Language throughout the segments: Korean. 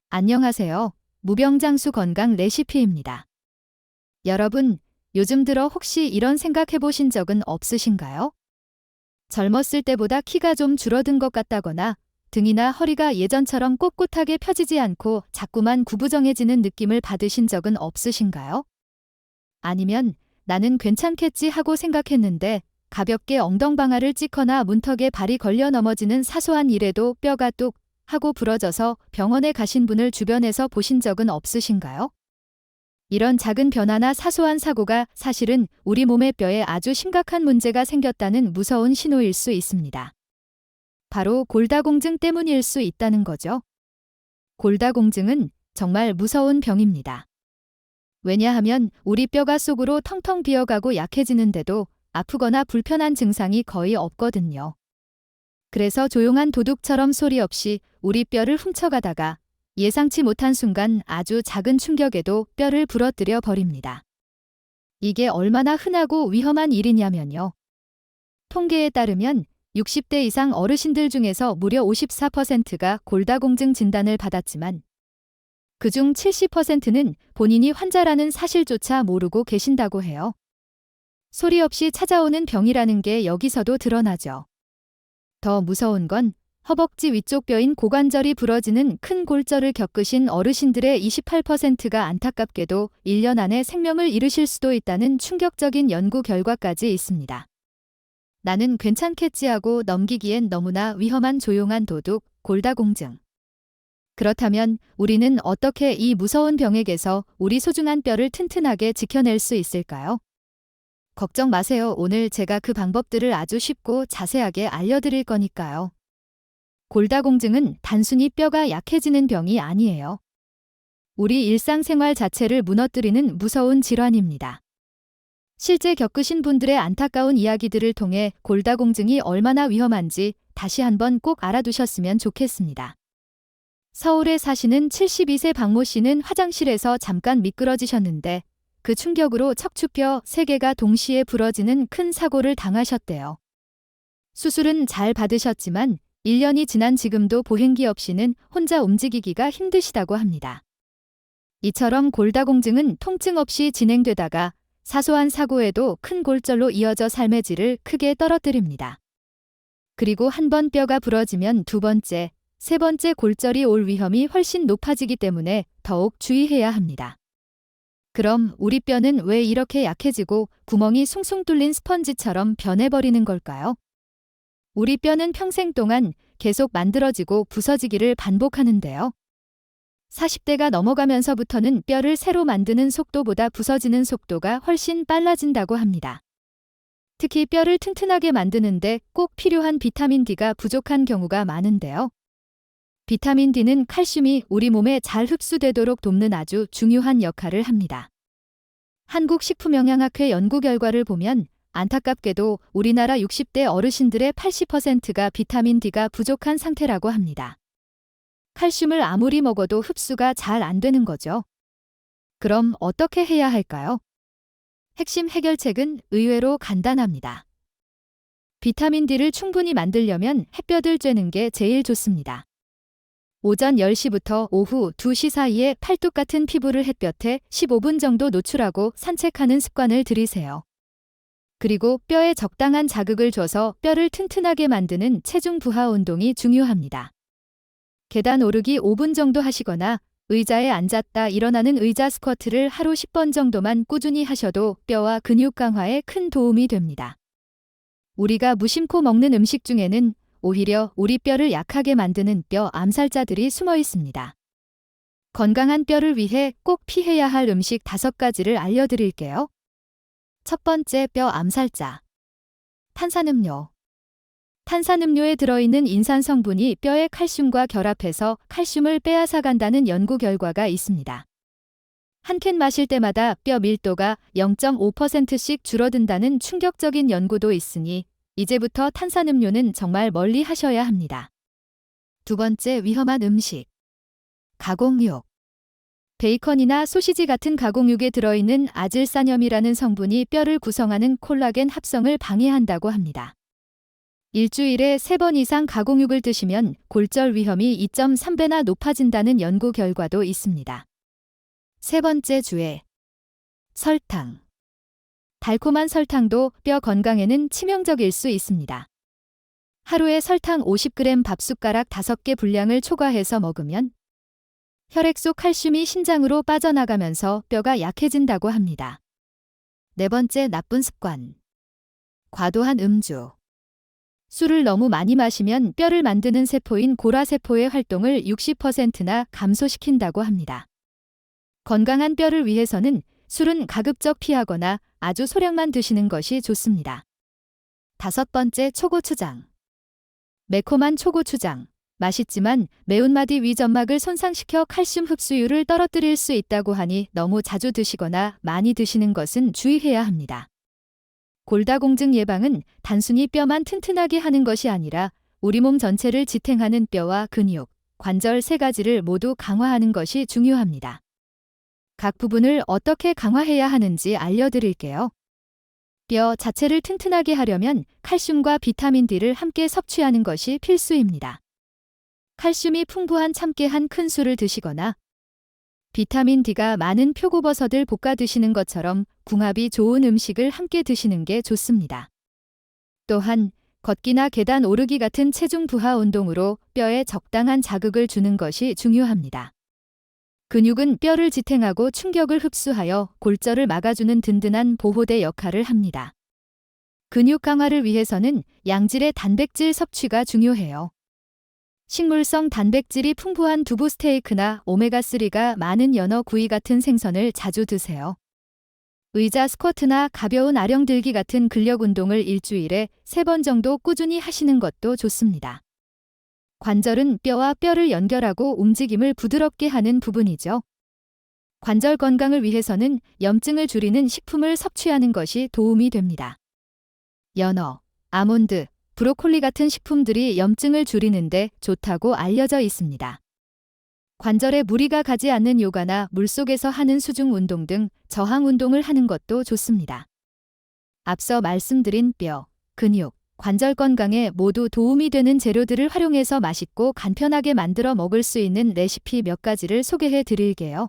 안녕하세요. 무병장수 건강 레시피입니다. 여러분, 요즘 들어 혹시 이런 생각 해보신 적은 없으신가요? 젊었을 때보다 키가 좀 줄어든 것 같다거나 등이나 허리가 예전처럼 꼿꼿하게 펴지지 않고 자꾸만 구부정해지는 느낌을 받으신 적은 없으신가요? 아니면 나는 괜찮겠지 하고 생각했는데 가볍게 엉덩방아를 찍거나 문턱에 발이 걸려 넘어지는 사소한 일에도 뼈가 뚝 하고 부러져서 병원에 가신 분을 주변에서 보신 적은 없으신가요? 이런 작은 변화나 사소한 사고가 사실은 우리 몸의 뼈에 아주 심각한 문제가 생겼다는 무서운 신호일 수 있습니다. 바로 골다공증 때문일 수 있다는 거죠. 골다공증은 정말 무서운 병입니다. 왜냐하면 우리 뼈가 속으로 텅텅 비어가고 약해지는데도 아프거나 불편한 증상이 거의 없거든요. 그래서 조용한 도둑처럼 소리 없이 우리 뼈를 훔쳐가다가 예상치 못한 순간 아주 작은 충격에도 뼈를 부러뜨려 버립니다. 이게 얼마나 흔하고 위험한 일이냐면요. 통계에 따르면 60대 이상 어르신들 중에서 무려 54%가 골다공증 진단을 받았지만 그중 70%는 본인이 환자라는 사실조차 모르고 계신다고 해요. 소리 없이 찾아오는 병이라는 게 여기서도 드러나죠. 더 무서운 건 허벅지 위쪽 뼈인 고관절이 부러지는 큰 골절을 겪으신 어르신들의 28%가 안타깝게도 1년 안에 생명을 잃으실 수도 있다는 충격적인 연구 결과까지 있습니다. 나는 괜찮겠지 하고 넘기기엔 너무나 위험한 조용한 도둑, 골다공증. 그렇다면 우리는 어떻게 이 무서운 병에게서 우리 소중한 뼈를 튼튼하게 지켜낼 수 있을까요? 걱정 마세요. 오늘 제가 그 방법들을 아주 쉽고 자세하게 알려드릴 거니까요. 골다공증은 단순히 뼈가 약해지는 병이 아니에요. 우리 일상생활 자체를 무너뜨리는 무서운 질환입니다. 실제 겪으신 분들의 안타까운 이야기들을 통해 골다공증이 얼마나 위험한지 다시 한번 꼭 알아두셨으면 좋겠습니다. 서울에 사시는 72세 박모 씨는 화장실에서 잠깐 미끄러지셨는데 그 충격으로 척추뼈 3개가 동시에 부러지는 큰 사고를 당하셨대요. 수술은 잘 받으셨지만 1년이 지난 지금도 보행기 없이는 혼자 움직이기가 힘드시다고 합니다. 이처럼 골다공증은 통증 없이 진행되다가 사소한 사고에도 큰 골절로 이어져 삶의 질을 크게 떨어뜨립니다. 그리고 한 번 뼈가 부러지면 두 번째, 세 번째 골절이 올 위험이 훨씬 높아지기 때문에 더욱 주의해야 합니다. 그럼 우리 뼈는 왜 이렇게 약해지고 구멍이 숭숭 뚫린 스펀지처럼 변해버리는 걸까요? 우리 뼈는 평생 동안 계속 만들어지고 부서지기를 반복하는데요. 40대가 넘어가면서부터는 뼈를 새로 만드는 속도보다 부서지는 속도가 훨씬 빨라진다고 합니다. 특히 뼈를 튼튼하게 만드는데 꼭 필요한 비타민 D가 부족한 경우가 많은데요. 비타민 D는 칼슘이 우리 몸에 잘 흡수되도록 돕는 아주 중요한 역할을 합니다. 한국식품영양학회 연구 결과를 보면 안타깝게도 우리나라 60대 어르신들의 80%가 비타민 D가 부족한 상태라고 합니다. 칼슘을 아무리 먹어도 흡수가 잘 안 되는 거죠. 그럼 어떻게 해야 할까요? 핵심 해결책은 의외로 간단합니다. 비타민 D를 충분히 만들려면 햇볕을 쬐는 게 제일 좋습니다. 오전 10시부터 오후 2시 사이에 팔뚝 같은 피부를 햇볕에 15분 정도 노출하고 산책하는 습관을 들이세요. 그리고 뼈에 적당한 자극을 줘서 뼈를 튼튼하게 만드는 체중 부하 운동이 중요합니다. 계단 오르기 5분 정도 하시거나 의자에 앉았다 일어나는 의자 스쿼트를 하루 10번 정도만 꾸준히 하셔도 뼈와 근육 강화에 큰 도움이 됩니다. 우리가 무심코 먹는 음식 중에는 오히려 우리 뼈를 약하게 만드는 뼈 암살자들이 숨어 있습니다. 건강한 뼈를 위해 꼭 피해야 할 음식 5가지를 알려드릴게요. 첫 번째 뼈 암살자. 탄산음료. 탄산음료에 들어있는 인산 성분이 뼈의 칼슘과 결합해서 칼슘을 빼앗아간다는 연구 결과가 있습니다. 한 캔 마실 때마다 뼈 밀도가 0.5%씩 줄어든다는 충격적인 연구도 있으니 이제부터 탄산음료는 정말 멀리 하셔야 합니다. 두 번째 위험한 음식. 가공육. 베이컨이나 소시지 같은 가공육에 들어있는 아질사염이라는 성분이 뼈를 구성하는 콜라겐 합성을 방해한다고 합니다. 일주일에 3번 이상 가공육을 드시면 골절 위험이 2.3배나 높아진다는 연구 결과도 있습니다. 세 번째 주에 설탕. 달콤한 설탕도 뼈 건강에는 치명적일 수 있습니다. 하루에 설탕 50g 밥숟가락 5개 분량을 초과해서 먹으면 혈액 속 칼슘이 신장으로 빠져나가면서 뼈가 약해진다고 합니다. 네 번째 나쁜 습관. 과도한 음주. 술을 너무 많이 마시면 뼈를 만드는 세포인 골화세포의 활동을 60%나 감소시킨다고 합니다. 건강한 뼈를 위해서는 술은 가급적 피하거나 아주 소량만 드시는 것이 좋습니다. 다섯 번째 초고추장. 매콤한 초고추장. 맛있지만 매운맛이 위점막을 손상시켜 칼슘 흡수율을 떨어뜨릴 수 있다고 하니 너무 자주 드시거나 많이 드시는 것은 주의해야 합니다. 골다공증 예방은 단순히 뼈만 튼튼하게 하는 것이 아니라 우리 몸 전체를 지탱하는 뼈와 근육, 관절 3가지를 모두 강화하는 것이 중요합니다. 각 부분을 어떻게 강화해야 하는지 알려드릴게요. 뼈 자체를 튼튼하게 하려면 칼슘과 비타민 D를 함께 섭취하는 것이 필수입니다. 칼슘이 풍부한 참깨 한 큰술을 드시거나 비타민 D가 많은 표고버섯을 볶아 드시는 것처럼 궁합이 좋은 음식을 함께 드시는 게 좋습니다. 또한 걷기나 계단 오르기 같은 체중 부하 운동으로 뼈에 적당한 자극을 주는 것이 중요합니다. 근육은 뼈를 지탱하고 충격을 흡수하여 골절을 막아주는 든든한 보호대 역할을 합니다. 근육 강화를 위해서는 양질의 단백질 섭취가 중요해요. 식물성 단백질이 풍부한 두부 스테이크나 오메가3가 많은 연어 구이 같은 생선을 자주 드세요. 의자 스쿼트나 가벼운 아령 들기 같은 근력 운동을 일주일에 3번 정도 꾸준히 하시는 것도 좋습니다. 관절은 뼈와 뼈를 연결하고 움직임을 부드럽게 하는 부분이죠. 관절 건강을 위해서는 염증을 줄이는 식품을 섭취하는 것이 도움이 됩니다. 연어, 아몬드, 브로콜리 같은 식품들이 염증을 줄이는데 좋다고 알려져 있습니다. 관절에 무리가 가지 않는 요가나 물속에서 하는 수중 운동 등 저항 운동을 하는 것도 좋습니다. 앞서 말씀드린 뼈, 근육, 관절 건강에 모두 도움이 되는 재료들을 활용해서 맛있고 간편하게 만들어 먹을 수 있는 레시피 몇 가지를 소개해 드릴게요.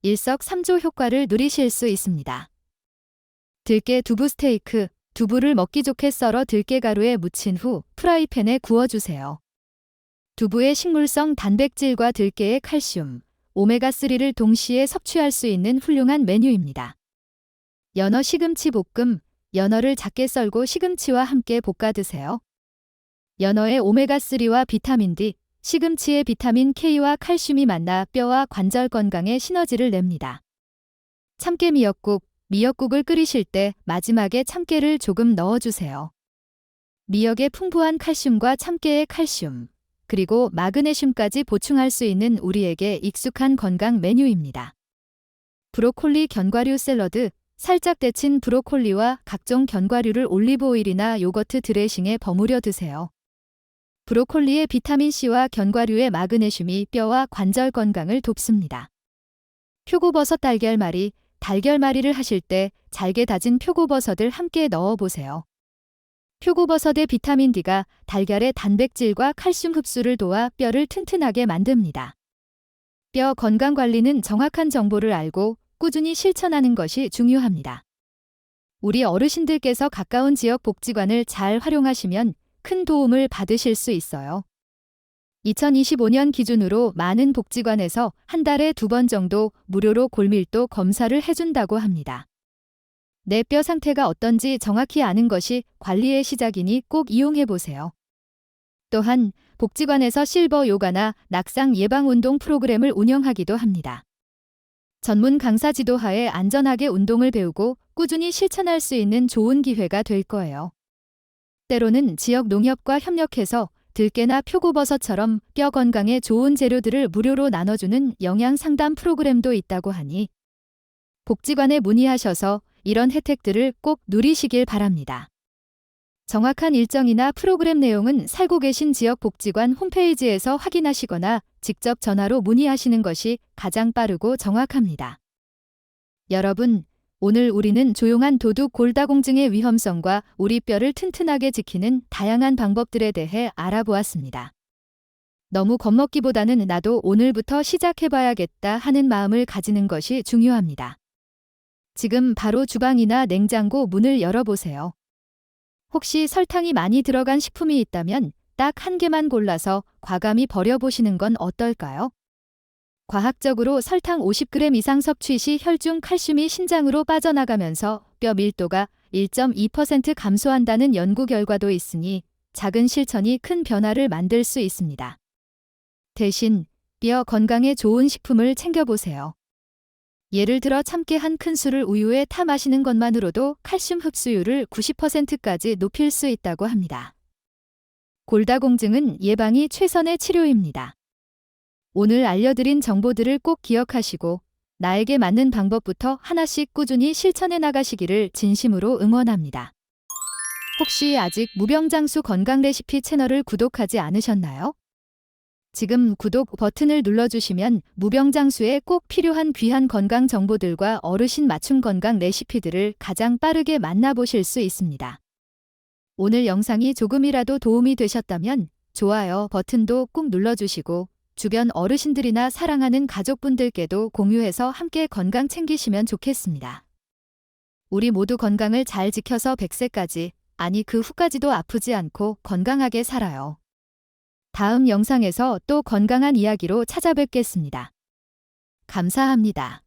일석삼조 효과를 누리실 수 있습니다. 들깨 두부 스테이크. 두부를 먹기 좋게 썰어 들깨가루에 묻힌 후 프라이팬에 구워주세요. 두부의 식물성 단백질과 들깨의 칼슘, 오메가3를 동시에 섭취할 수 있는 훌륭한 메뉴입니다. 연어 시금치 볶음. 연어를 작게 썰고 시금치와 함께 볶아 드세요. 연어의 오메가3와 비타민 D, 시금치의 비타민 K와 칼슘이 만나 뼈와 관절 건강에 시너지를 냅니다. 참깨 미역국. 미역국을 끓이실 때 마지막에 참깨를 조금 넣어주세요. 미역의 풍부한 칼슘과 참깨의 칼슘, 그리고 마그네슘까지 보충할 수 있는 우리에게 익숙한 건강 메뉴입니다. 브로콜리 견과류 샐러드. 살짝 데친 브로콜리와 각종 견과류를 올리브 오일이나 요거트 드레싱에 버무려 드세요. 브로콜리의 비타민C와 견과류의 마그네슘이 뼈와 관절 건강을 돕습니다. 표고버섯 달걀말이. 달걀말이를 하실 때 잘게 다진 표고버섯을 함께 넣어보세요. 표고버섯의 비타민 D가 달걀의 단백질과 칼슘 흡수를 도와 뼈를 튼튼하게 만듭니다. 뼈 건강 관리는 정확한 정보를 알고 꾸준히 실천하는 것이 중요합니다. 우리 어르신들께서 가까운 지역 복지관을 잘 활용하시면 큰 도움을 받으실 수 있어요. 2025년 기준으로 많은 복지관에서 한 달에 2번 정도 무료로 골밀도 검사를 해준다고 합니다. 내 뼈 상태가 어떤지 정확히 아는 것이 관리의 시작이니 꼭 이용해보세요. 또한 복지관에서 실버 요가나 낙상 예방 운동 프로그램을 운영하기도 합니다. 전문 강사 지도하에 안전하게 운동을 배우고 꾸준히 실천할 수 있는 좋은 기회가 될 거예요. 때로는 지역 농협과 협력해서 들깨나 표고버섯처럼 뼈 건강에 좋은 재료들을 무료로 나눠주는 영양 상담 프로그램도 있다고 하니 복지관에 문의하셔서 이런 혜택들을 꼭 누리시길 바랍니다. 정확한 일정이나 프로그램 내용은 살고 계신 지역 복지관 홈페이지에서 확인하시거나 직접 전화로 문의하시는 것이 가장 빠르고 정확합니다. 여러분, 오늘 우리는 조용한 도둑 골다공증의 위험성과 우리 뼈를 튼튼하게 지키는 다양한 방법들에 대해 알아보았습니다. 너무 겁먹기보다는 나도 오늘부터 시작해봐야겠다 하는 마음을 가지는 것이 중요합니다. 지금 바로 주방이나 냉장고 문을 열어보세요. 혹시 설탕이 많이 들어간 식품이 있다면 딱 한 개만 골라서 과감히 버려보시는 건 어떨까요? 과학적으로 설탕 50g 이상 섭취 시 혈중 칼슘이 신장으로 빠져나가면서 뼈 밀도가 1.2% 감소한다는 연구 결과도 있으니 작은 실천이 큰 변화를 만들 수 있습니다. 대신 뼈 건강에 좋은 식품을 챙겨보세요. 예를 들어 참깨 한 큰술을 우유에 타 마시는 것만으로도 칼슘 흡수율을 90%까지 높일 수 있다고 합니다. 골다공증은 예방이 최선의 치료입니다. 오늘 알려드린 정보들을 꼭 기억하시고 나에게 맞는 방법부터 하나씩 꾸준히 실천해 나가시기를 진심으로 응원합니다. 혹시 아직 무병장수 건강 레시피 채널을 구독하지 않으셨나요? 지금 구독 버튼을 눌러주시면 무병장수에 꼭 필요한 귀한 건강 정보들과 어르신 맞춤 건강 레시피들을 가장 빠르게 만나보실 수 있습니다. 오늘 영상이 조금이라도 도움이 되셨다면 좋아요 버튼도 꼭 눌러주시고 주변 어르신들이나 사랑하는 가족분들께도 공유해서 함께 건강 챙기시면 좋겠습니다. 우리 모두 건강을 잘 지켜서 100세까지, 아니 그 후까지도 아프지 않고 건강하게 살아요. 다음 영상에서 또 건강한 이야기로 찾아뵙겠습니다. 감사합니다.